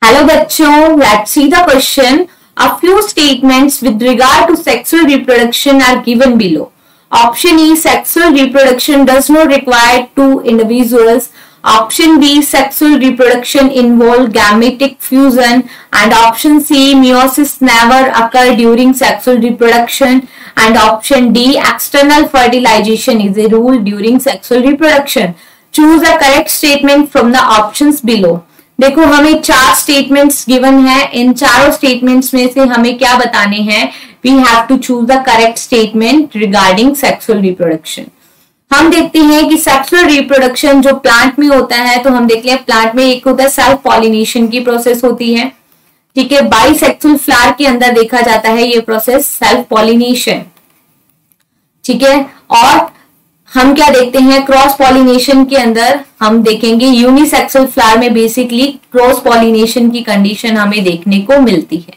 Hello बच्चों, let's see the question. A few statements with regard to sexual reproduction are given below. Option E, sexual reproduction does not require two individuals. Option B, sexual reproduction involves gametic fusion. And option C, meiosis never occur during sexual reproduction. And option D, external fertilization is a rule during sexual reproduction. Choose a correct statement from the options below. देखो हमें चार statements given है, इन चारों statements में से हमें क्या बताने हैं? We have to choose the correct statement regarding sexual reproduction. हम देखते हैं कि सेक्सुअल रिप्रोडक्शन जो प्लांट में होता है, तो हम देखते हैं प्लांट में एक होता है सेल्फ पॉलिनेशन की प्रोसेस होती है, ठीक है। बाइसेक्सुअल फ्लावर के अंदर देखा जाता है ये प्रोसेस सेल्फ पॉलिनेशन, ठीक है। और हम क्या देखते हैं, क्रॉस पॉलिनेशन के अंदर हम देखेंगे यूनिसेक्सुअल फ्लावर में बेसिकली क्रॉस पॉलिनेशन की कंडीशन हमें देखने को मिलती है।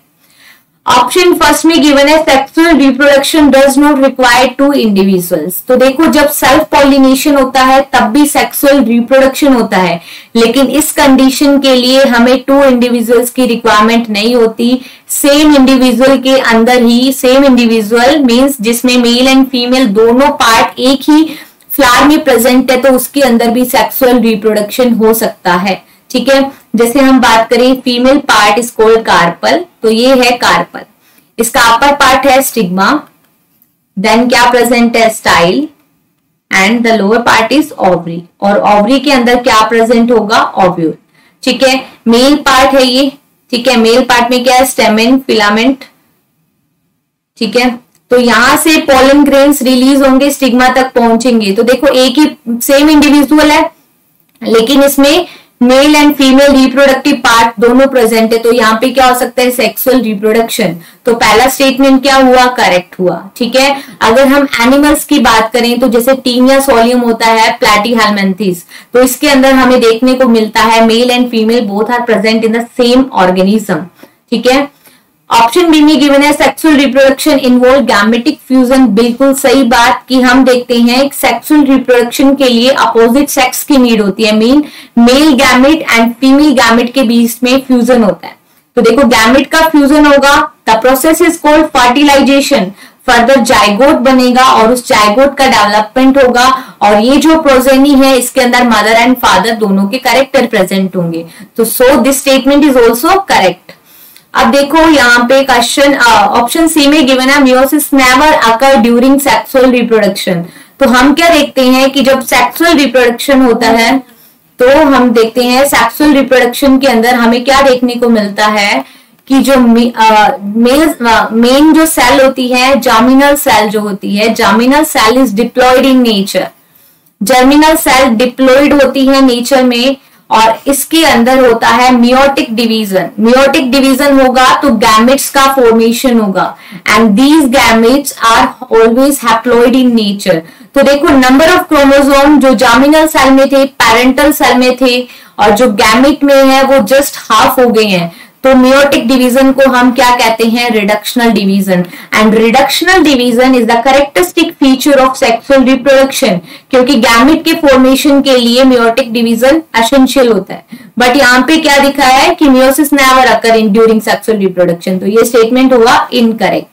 ऑप्शन फर्स्ट में गिवन है sexual reproduction does not require two individuals. तो देखो जब सेल्फ पॉलिनेशन होता है तब भी सेक्सुअल रिप्रोडक्शन होता है, लेकिन इस कंडीशन के लिए हमें टू इंडिविजुअल्स की रिक्वायरमेंट नहीं होती। सेम इंडिविजुअल के अंदर ही, सेम इंडिविजुअल मींस जिसमें मेल एंड फीमेल दोनों पार्ट एक ही फ्लावर में प्रेजेंट है, तो उसके अंदर भी सेक्सुअल रिप्रोडक्शन हो सकता है, ठीक है। जैसे हम बात करें female part is called carpel, तो ये है कार्पल, इसका अपर पार्ट है स्टिग्मा, देन क्या प्रेजेंट है style, and the lower part is ovary, और ओवरी के अंदर क्या प्रेजेंट होगा ओव्यूल, ठीक है। मेल पार्ट है ये, ठीक है। मेल पार्ट में क्या है स्टेमेन, फिलामेंट, ठीक है। तो यहां से पोलन ग्रेन्स रिलीज होंगे, स्टिग्मा तक पहुंचेंगे। तो देखो एक ही सेम इंडिविजुअल है, लेकिन इसमें mail and female reproductive part दोनों प्रेजेंट है, तो यहाँ पे क्या हो सकता है सेक्सुअल रिप्रोडक्शन। तो पहला स्टेटमेंट क्या हुआ, करेक्ट हुआ, ठीक है। अगर हम एनिमल्स की बात करें तो जैसे टीनिया सोलियम होता है प्लैटीहेलमिन्थेस, तो इसके अंदर हमें देखने को मिलता है male and female both are present in the same organism, ठीक है। ऑप्शन बी में गिवन है sexual reproduction involve gametic fusion. बिल्कुल सही बात कि हम देखते हैं सेक्सुअल रिप्रोडक्शन के लिए अपोजिट सेक्स की नीड होती है, mean male gamete and female gamete के बीच में फ्यूजन होता है। तो देखो गैमेट का फ्यूजन होगा, the process is called fertilisation, further zygote बनेगा और उस जाइगोट का डेवलपमेंट होगा, और ये जो प्रोजेनी है इसके अंदर मदर एंड फादर दोनों के कैरेक्टर प्रेजेंट होंगे। तो सो this statement is also correct. अब देखो यहाँ पे क्वेश्चन ऑप्शन सी में गिवन है मियोसिस नेवर अकर ड्यूरिंग सेक्सुअल रिप्रोडक्शन। तो हम क्या देखते हैं कि जब सेक्सुअल रिप्रोडक्शन होता है तो हम देखते हैं सेक्सुअल रिप्रोडक्शन के अंदर हमें क्या देखने को मिलता है कि जो मेन जो सेल होती है, जर्मिनल सेल जो होती है, germinal cell is diploid in nature, germinal cell diploid होती है नेचर में, और इसके अंदर होता है मियोटिक डिवीजन। मियोटिक डिवीजन होगा तो गैमेट्स का फॉर्मेशन होगा, and these gametes are always haploid in nature. तो देखो नंबर ऑफ क्रोमोसोम जो जर्मिनल सेल में थे, पैरेंटल सेल में थे, और जो गैमेट में है वो जस्ट हाफ हो गए हैं। तो मियोटिक डिवीजन को हम क्या कहते हैं, reductional division. And reductional division is the characteristic feature of sexual reproduction, क्योंकि गैमेट के फॉर्मेशन के लिए मियोटिक डिवीजन एसेंशियल होता है। बट यहाँ पे क्या दिखा है कि meiosis never occur in during sexual reproduction, तो ये स्टेटमेंट होगा इनकरेक्ट।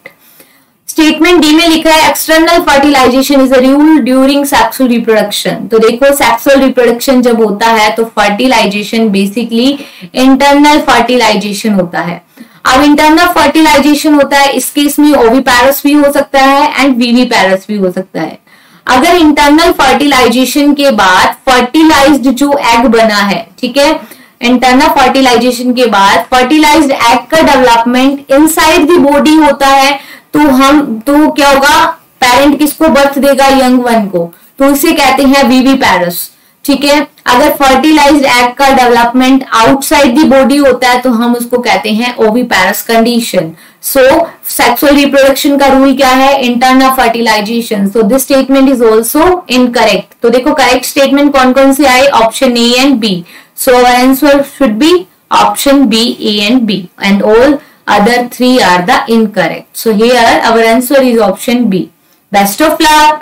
स्टेटमेंट डी में लिखा है external fertilisation is a rule during sexual reproduction. तो देखो सेक्सुअल रिप्रोडक्शन जब होता है तो फर्टिलाइजेशन बेसिकली इंटरनल फर्टिलाइजेशन होता है। अब इंटरनल फर्टिलाइजेशन होता है, इस केस में ओविपैरस भी हो सकता है एंड विविपैरस भी हो सकता है। अगर इंटरनल फर्टिलाइजेशन के बाद फर्टिलाइज्ड जो एग बना है, ठीक है, इंटरनल फर्टिलाइजेशन के बाद फर्टिलाइज्ड एग का डेवलपमेंट इनसाइड द बॉडी होता है, तो क्या होगा, पेरेंट किसको बर्थ देगा, यंग वन को, तो इसे कहते हैं विविपैरस, ठीक है। अगर फर्टिलाइज्ड एग का डेवलपमेंट आउटसाइड द बॉडी होता है तो हम उसको कहते हैं oviparous condition. So sexual reproduction का रूल क्या है, internal fertilisation. So this statement is also incorrect. तो देखो करेक्ट स्टेटमेंट कौन कौन से आए, option A and B. So our answer should be option B, A and B, and all other three are the incorrect. So here our answer is option B. Best of luck.